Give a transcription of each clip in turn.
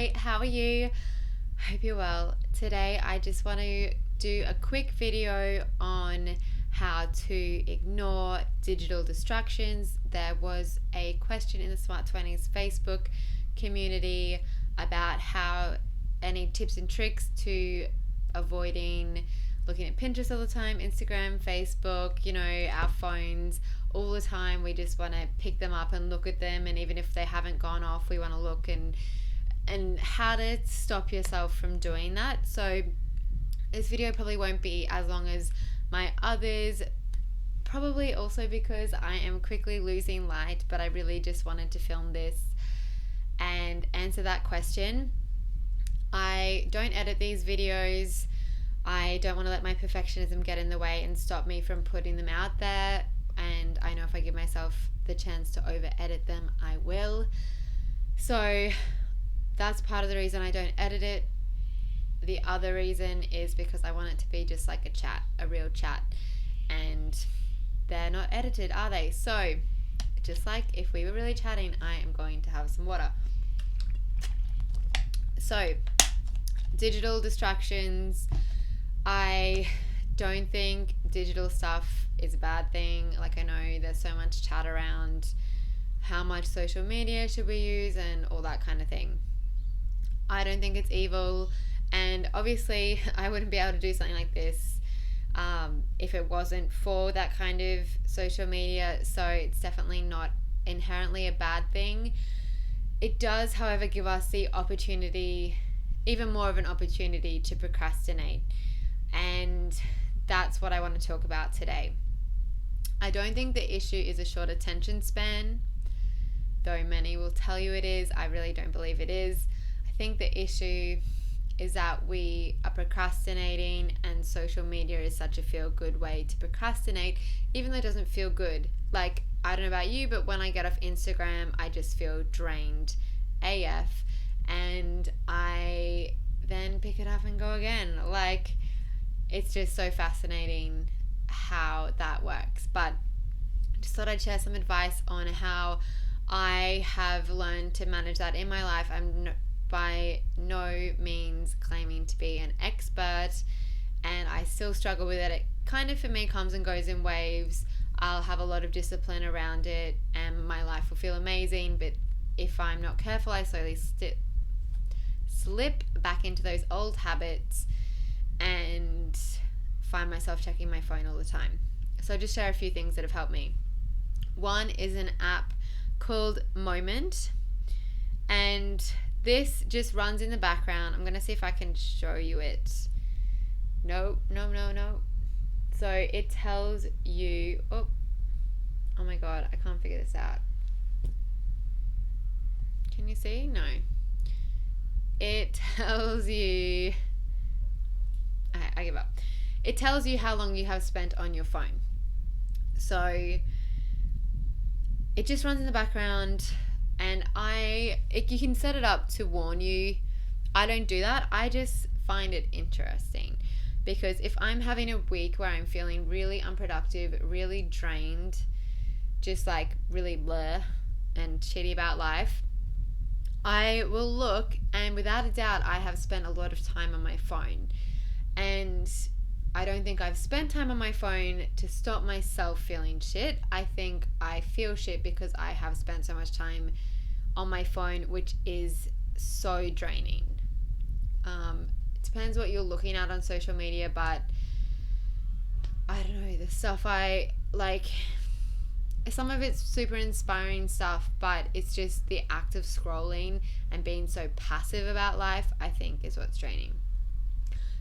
Hi, how are you? Hope you're well. Today I just want to do a quick video on how to ignore digital distractions. There was a question in the Smart 20s Facebook community about how any tips and tricks to avoiding looking at Pinterest all the time, Instagram, Facebook, our phones all the time. We just want to pick them up and look at them, and even if they haven't gone off, we want to look and how to stop yourself from doing that. So this video probably won't be as long as my others, probably also because I am quickly losing light, but I really just wanted to film this and answer that question. I don't edit these videos. I don't want to let my perfectionism get in the way and stop me from putting them out there, and I know if I give myself the chance to over edit them, I will. So that's part of the reason I don't edit it. The other reason is because I want it to be just like a chat, a real chat, and they're not edited, are they? So just like if we were really chatting, I am going to have some water. So digital distractions, I don't think digital stuff is a bad thing. Like, I know there's so much chat around how much social media should we use and all that kind of thing. I don't think it's evil, and obviously I wouldn't be able to do something like this if it wasn't for that kind of social media, so it's definitely not inherently a bad thing. It does, however, give us the opportunity, even more of an opportunity, to procrastinate, and that's what I want to talk about today. I don't think the issue is a short attention span, though many will tell you it is. I really don't believe it is. I think the issue is that we are procrastinating, and social media is such a feel-good way to procrastinate, even though it doesn't feel good. Like, I don't know about you, but when I get off Instagram, I just feel drained AF, and I then pick it up and go again. Like, it's just so fascinating how that works. But I just thought I'd share some advice on how I have learned to manage that in my life. I'm by no means claiming to be an expert, and I still struggle with it. It kind of, for me, comes and goes in waves. I'll have a lot of discipline around it and my life will feel amazing, but if I'm not careful, I slowly slip back into those old habits and find myself checking my phone all the time. So I'll just share a few things that have helped me. One is an app called Moment, and this just runs in the background. I'm going to see if I can show you it. No. So it tells you, oh my god, I can't figure this out. Can you see? No. It tells you, I give up. It tells you how long you have spent on your phone. So it just runs in the background, and you can set it up to warn you. I don't do that. I just find it interesting, because if I'm having a week where I'm feeling really unproductive, really drained, just like really bleh and shitty about life, I will look, and without a doubt I have spent a lot of time on my phone. And I don't think I've spent time on my phone to stop myself feeling shit. I think I feel shit because I have spent so much time on my phone, which is so draining. It depends what you're looking at on social media, but I don't know, the stuff I like, some of it's super inspiring stuff, but it's just the act of scrolling and being so passive about life, I think, is what's draining.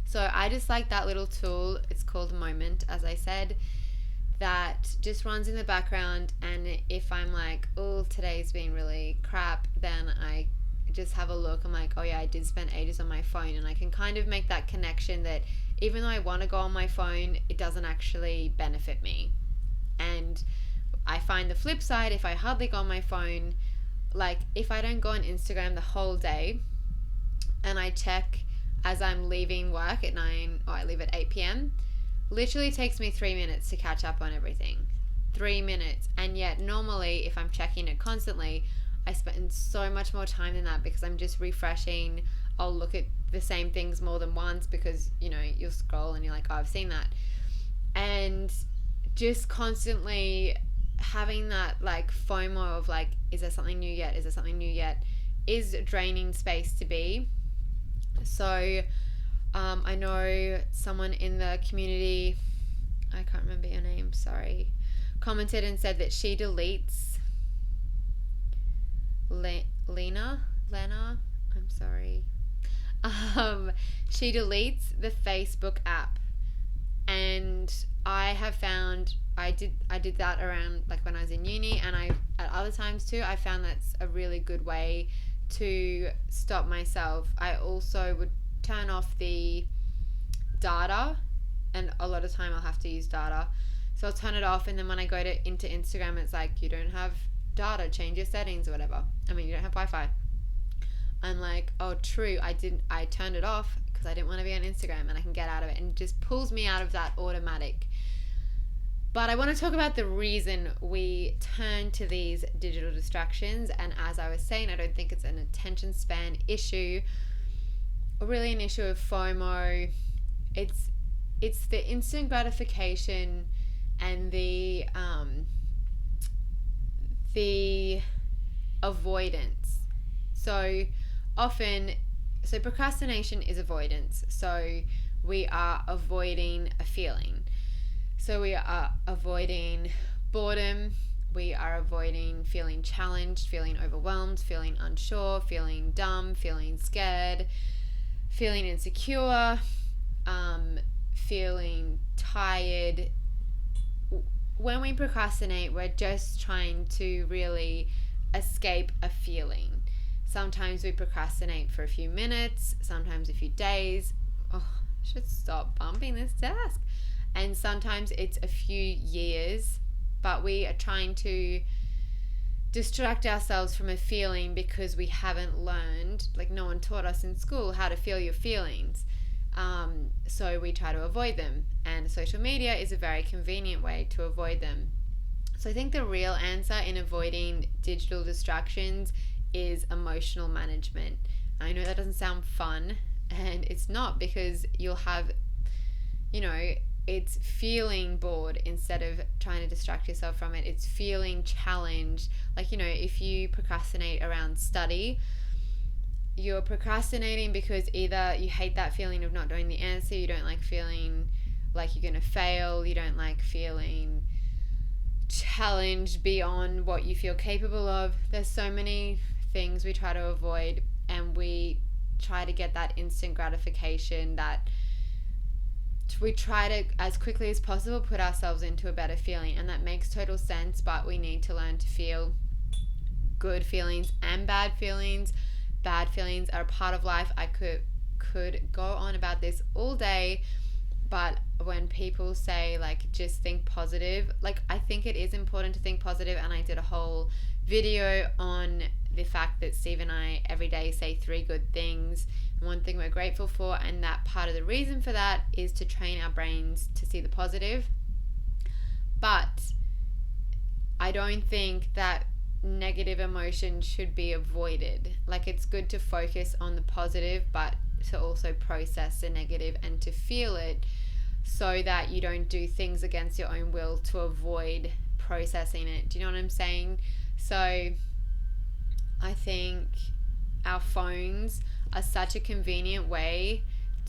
So I just like that little tool. It's called Moment, as I said, that just runs in the background, and if I'm like, oh, today's been really crap, then I just have a look. I'm like, oh yeah, I did spend ages on my phone, and I can kind of make that connection that even though I want to go on my phone, it doesn't actually benefit me. And I find the flip side, if I hardly go on my phone, like if I don't go on Instagram the whole day and I check as I'm leaving work at 9, or I leave at 8 p.m, literally takes me 3 minutes to catch up on everything. 3 minutes. And yet normally if I'm checking it constantly, I spend so much more time than that because I'm just refreshing. I'll look at the same things more than once because, you know, you'll scroll and you're like, oh, I've seen that. And just constantly having that like FOMO of like, is there something new yet? Is there something new yet? Is draining space to be. So I know someone in the community, I can't remember your name, sorry, commented and said that she deletes Lena, I'm sorry. She deletes the Facebook app, and I have found I did that around like when I was in uni, and I at other times too. I found that's a really good way to stop myself. I also would turn off the data, and a lot of time I'll have to use data, so I'll turn it off, and then when I go into Instagram, it's like, you don't have data, change your settings or whatever. I mean, you don't have Wi-Fi. I'm like, oh, true, I turned it off because I didn't want to be on Instagram, and I can get out of it, and it just pulls me out of that automatic. But I want to talk about the reason we turn to these digital distractions. And as I was saying, I don't think it's an attention span issue, or really an issue of FOMO. It's the instant gratification and the avoidance. So procrastination is avoidance. So we are avoiding a feeling. So we are avoiding boredom. We are avoiding feeling challenged, feeling overwhelmed, feeling unsure, feeling dumb, feeling scared, feeling insecure, feeling tired. When we procrastinate, we're just trying to really escape a feeling. Sometimes we procrastinate for a few minutes, sometimes a few days. Oh, I should stop bumping this desk. And sometimes it's a few years, but we are trying to distract ourselves from a feeling because we haven't learned, like no one taught us in school how to feel your feelings. So we try to avoid them, and social media is a very convenient way to avoid them. So I think the real answer in avoiding digital distractions is emotional management. I know that doesn't sound fun, and it's not, because you'll have, you know, it's feeling bored instead of trying to distract yourself from it. It's feeling challenged. Like, you know, if you procrastinate around study, you're procrastinating because either you hate that feeling of not knowing the answer, you don't like feeling like you're going to fail, you don't like feeling challenged beyond what you feel capable of. There's so many things we try to avoid, and we try to get that instant gratification, that we try to, as quickly as possible, put ourselves into a better feeling. And that makes total sense, but we need to learn to feel good feelings and bad feelings. Bad feelings are a part of life. I could go on about this all day, but when people say like just think positive, like I think it is important to think positive, and I did a whole video on the fact that Steve and I every day say 3 good things, one thing we're grateful for, and that part of the reason for that is to train our brains to see the positive. But I don't think that negative emotion should be avoided. Like, it's good to focus on the positive, but to also process the negative and to feel it, so that you don't do things against your own will to avoid processing it. Do you know what I'm saying? So I think our phones are such a convenient way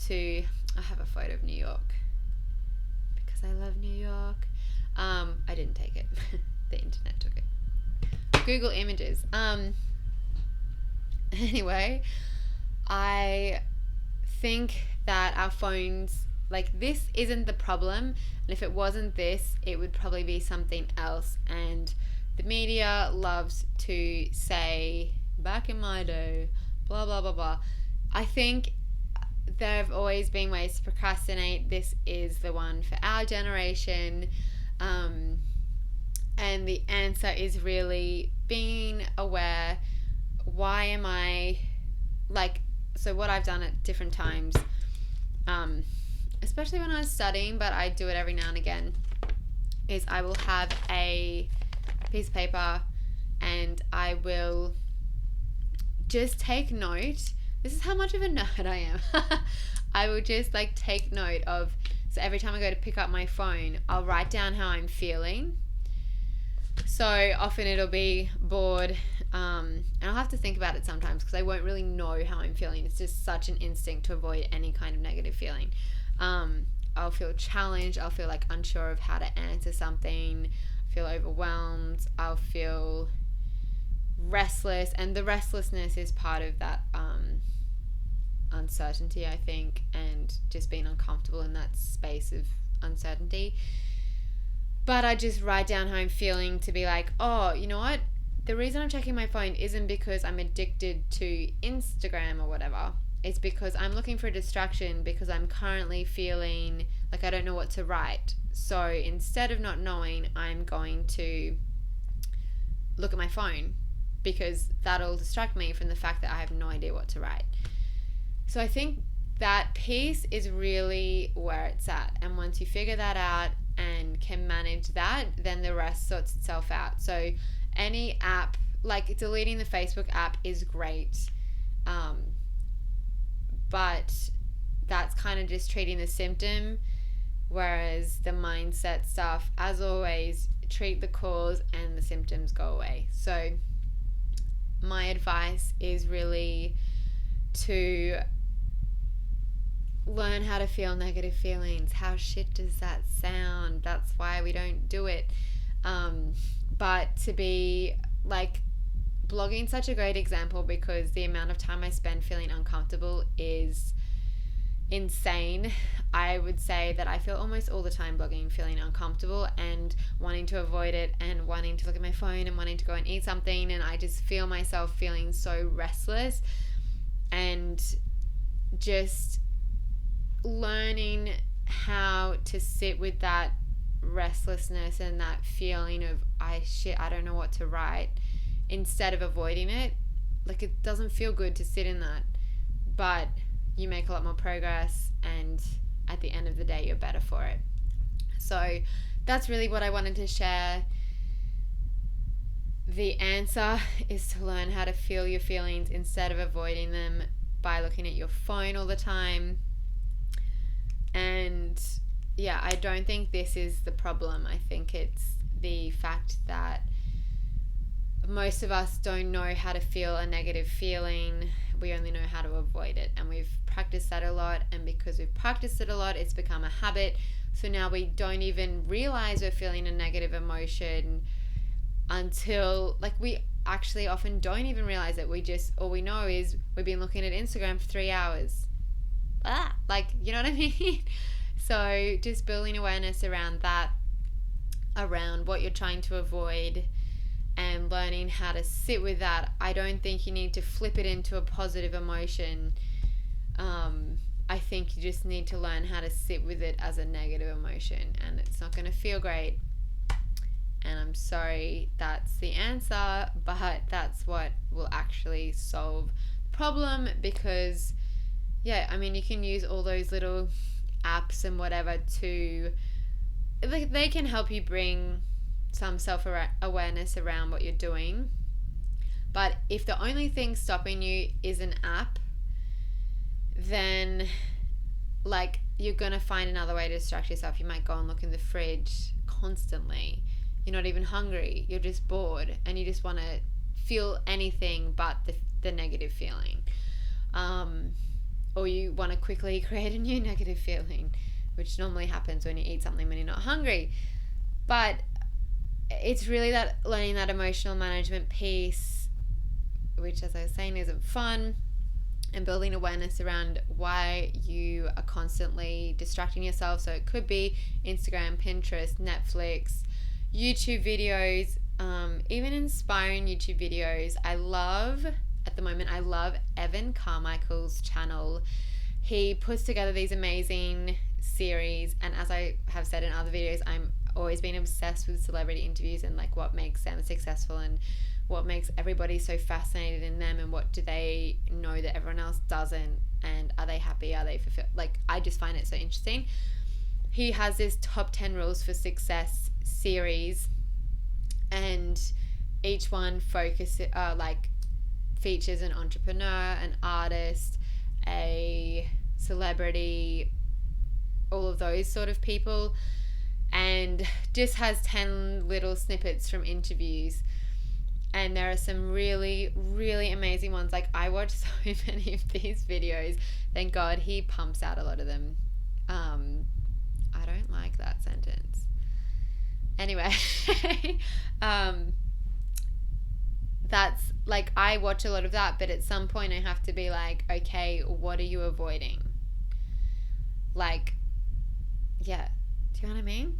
to... I have a photo of New York because I love New York. I didn't take it. The internet took it. Google Images. Anyway, I think that our phones, like, this isn't the problem, and if it wasn't this, it would probably be something else. And the media loves to say, back in my day, blah blah blah blah. I think there have always been ways to procrastinate. This is the one for our generation. And the answer is really being aware. Why am I, like, so what I've done at different times, especially when I was studying, but I do it every now and again, is I will have a piece of paper and I will just take note. This is how much of a nerd I am. I will just like take note of, so every time I go to pick up my phone, I'll write down how I'm feeling. So often it'll be bored, and I'll have to think about it sometimes because I won't really know how I'm feeling. It's just such an instinct to avoid any kind of negative feeling. I'll feel challenged. I'll feel like unsure of how to answer something. Feel overwhelmed. I'll feel restless, and the restlessness is part of that uncertainty, I think, and just being uncomfortable in that space of uncertainty. But I just write down how I'm feeling to be like, oh, you know what? The reason I'm checking my phone isn't because I'm addicted to Instagram or whatever. It's because I'm looking for a distraction because I'm currently feeling like I don't know what to write. So instead of not knowing, I'm going to look at my phone because that'll distract me from the fact that I have no idea what to write. So I think that piece is really where it's at. And once you figure that out and can manage that, then the rest sorts itself out. So any app, like deleting the Facebook app is great. But that's kind of just treating the symptom, whereas the mindset stuff, as always, treat the cause and the symptoms go away. So my advice is really to learn how to feel negative feelings. How shit does that sound? That's why we don't do it. But to be like, blogging such a great example because the amount of time I spend feeling uncomfortable is insane. I would say that I feel almost all the time blogging feeling uncomfortable and wanting to avoid it and wanting to look at my phone and wanting to go and eat something, and I just feel myself feeling so restless. And just learning how to sit with that restlessness and that feeling of I don't know what to write, instead of avoiding it. Like, it doesn't feel good to sit in that, but you make a lot more progress, and at the end of the day you're better for it. So that's really what I wanted to share. The answer is to learn how to feel your feelings instead of avoiding them by looking at your phone all the time. And yeah, I don't think this is the problem. I think it's the fact that most of us don't know how to feel a negative feeling. We only know how to avoid it, and we've practiced that a lot, and because we've practiced it a lot, it's become a habit. So now we don't even realize we're feeling a negative emotion until, like, we actually often don't even realize it. All we know is we've been looking at Instagram for 3 hours. Like, you know what I mean? So just building awareness around that, around what you're trying to avoid, and learning how to sit with that. I don't think you need to flip it into a positive emotion. I think you just need to learn how to sit with it as a negative emotion, and it's not going to feel great. And I'm sorry that's the answer, but that's what will actually solve the problem. Because yeah, I mean, you can use all those little apps and whatever to, they can help you bring some self-awareness around what you're doing. But if the only thing stopping you is an app, then like, you're gonna find another way to distract yourself. You might go and look in the fridge constantly. You're not even hungry, you're just bored, and you just want to feel anything but the negative feeling. Or you want to quickly create a new negative feeling, which normally happens when you eat something when you're not hungry. But it's really that learning that emotional management piece, which, as I was saying, isn't fun, and building awareness around why you are constantly distracting yourself. So it could be Instagram, Pinterest, Netflix, YouTube videos, even inspiring YouTube videos. At the moment, I love Evan Carmichael's channel. He puts together these amazing series, and as I have said in other videos, I'm always been obsessed with celebrity interviews and like what makes them successful and what makes everybody so fascinated in them, and what do they know that everyone else doesn't, and are they happy, are they fulfilled? Like, I just find it so interesting. He has this top 10 rules for success series, and each one features an entrepreneur, an artist, a celebrity, all of those sort of people, and just has 10 little snippets from interviews. And there are some really, really amazing ones. Like, I watch so many of these videos. Thank God he pumps out a lot of them. I don't like that sentence. Anyway, that's like, I watch a lot of that, but at some point I have to be like, okay, what are you avoiding? Like, yeah, do you know what I mean?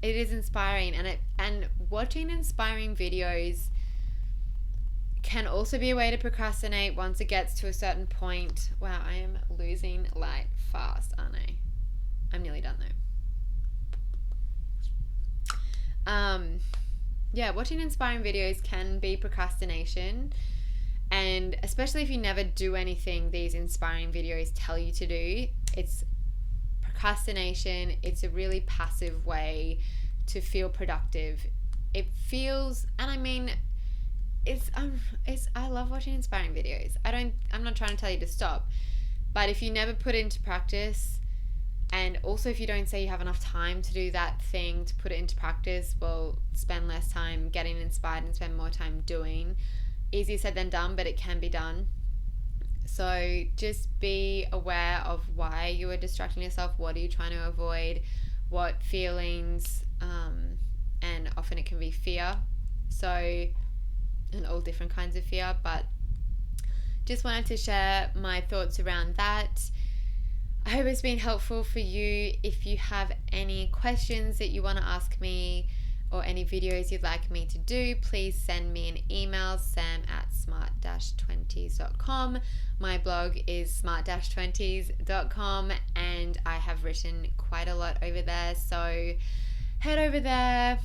It is inspiring, and watching inspiring videos can also be a way to procrastinate once it gets to a certain point. Wow, I am losing light fast, aren't I? I'm nearly done though. Yeah, watching inspiring videos can be procrastination, and especially if you never do anything these inspiring videos tell you to do, it's procrastination. It's a really passive way to feel productive. It feels, and I mean, it's I love watching inspiring videos. I'm not trying to tell you to stop, but if you never put it into practice, and also if you don't say you have enough time to do that thing to put it into practice, well, spend less time getting inspired and spend more time doing. Easier said than done, but it can be done. So just be aware of why you are distracting yourself. What are you trying to avoid? What feelings? And often it can be fear. So, and all different kinds of fear. But just wanted to share my thoughts around that. I hope it's been helpful for you. If you have any questions that you want to ask me, or any videos you'd like me to do, please send me an email, sam@smart-20s.com. My blog is smart-20s.com, and I have written quite a lot over there. So head over there,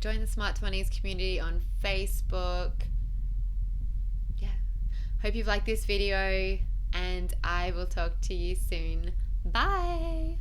join the Smart 20s community on Facebook. Yeah. Hope you've liked this video, and I will talk to you soon. Bye.